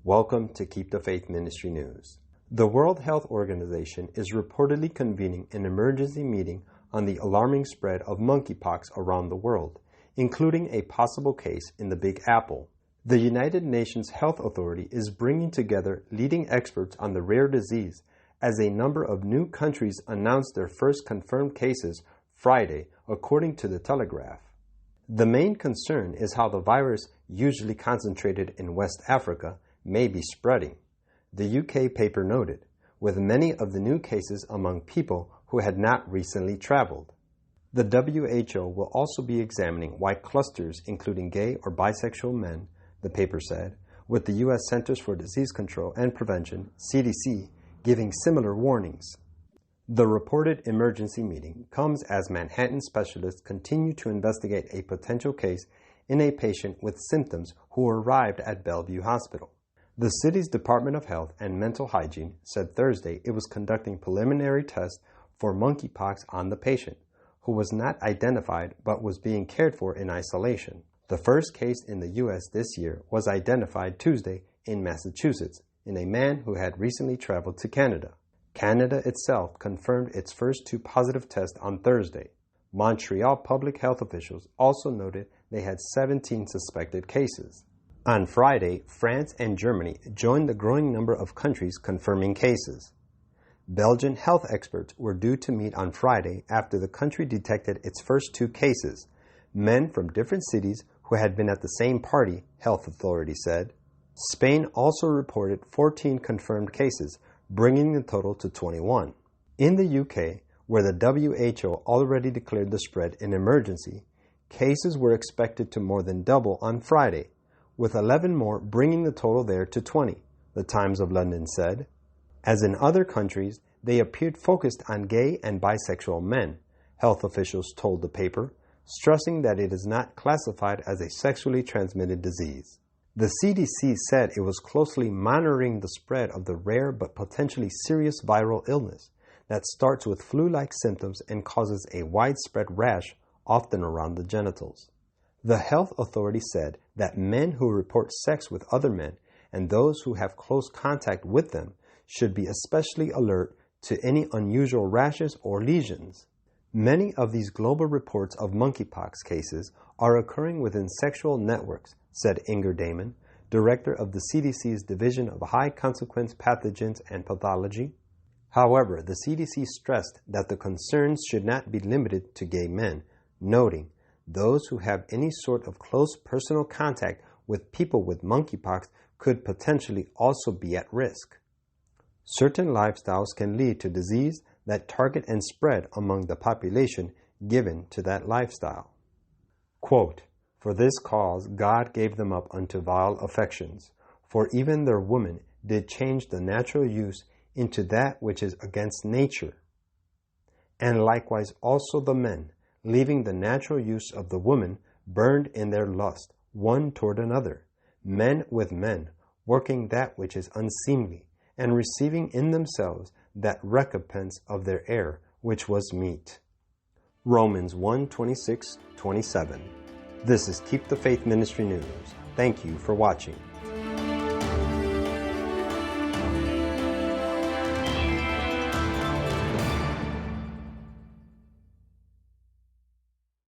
Welcome to Keep the Faith Ministry News. The World Health Organization is reportedly convening an emergency meeting on the alarming spread of monkeypox around the world, including a possible case in the Big Apple. The United Nations Health Authority is bringing together leading experts on the rare disease as a number of new countries announced their first confirmed cases Friday, according to the Telegraph. The main concern is how the virus, usually concentrated in West Africa, may be spreading, the UK paper noted, with many of the new cases among people who had not recently traveled. The WHO will also be examining why clusters including gay or bisexual men, the paper said, with the U.S. Centers for Disease Control and Prevention, CDC, giving similar warnings. The reported emergency meeting comes as Manhattan specialists continue to investigate a potential case in a patient with symptoms who arrived at Bellevue Hospital. The city's Department of Health and Mental Hygiene said Thursday it was conducting preliminary tests for monkeypox on the patient, who was not identified but was being cared for in isolation. The first case in the U.S. this year was identified Tuesday in Massachusetts in a man who had recently traveled to Canada. Canada itself confirmed its first two positive tests on Thursday. Montreal public health officials also noted they had 17 suspected cases. On Friday, France and Germany joined the growing number of countries confirming cases. Belgian health experts were due to meet on Friday after the country detected its first two cases, men from different cities who had been at the same party, health authorities said. Spain also reported 14 confirmed cases, bringing the total to 21. In the UK, where the WHO already declared the spread an emergency, cases were expected to more than double on Friday, with 11 more bringing the total there to 20, the Times of London said. As in other countries, they appeared focused on gay and bisexual men, health officials told the paper, stressing that it is not classified as a sexually transmitted disease. The CDC said it was closely monitoring the spread of the rare but potentially serious viral illness that starts with flu-like symptoms and causes a widespread rash, often around the genitals. The health authority said that men who report sex with other men and those who have close contact with them should be especially alert to any unusual rashes or lesions. Many of these global reports of monkeypox cases are occurring within sexual networks, said Inger Damon, director of the CDC's Division of High Consequence Pathogens and Pathology. However, the CDC stressed that the concerns should not be limited to gay men, noting those who have any sort of close personal contact with people with monkeypox could potentially also be at risk. Certain lifestyles can lead to disease that target and spread among the population given to that lifestyle. Quote, "For this cause God gave them up unto vile affections, for even their women did change the natural use into that which is against nature. And likewise also the men, leaving the natural use of the woman, burned in their lust, one toward another, men with men, working that which is unseemly, and receiving in themselves that recompense of their error, which was meet." Romans 1:26-27. This is Keep the Faith Ministry News. Thank you for watching.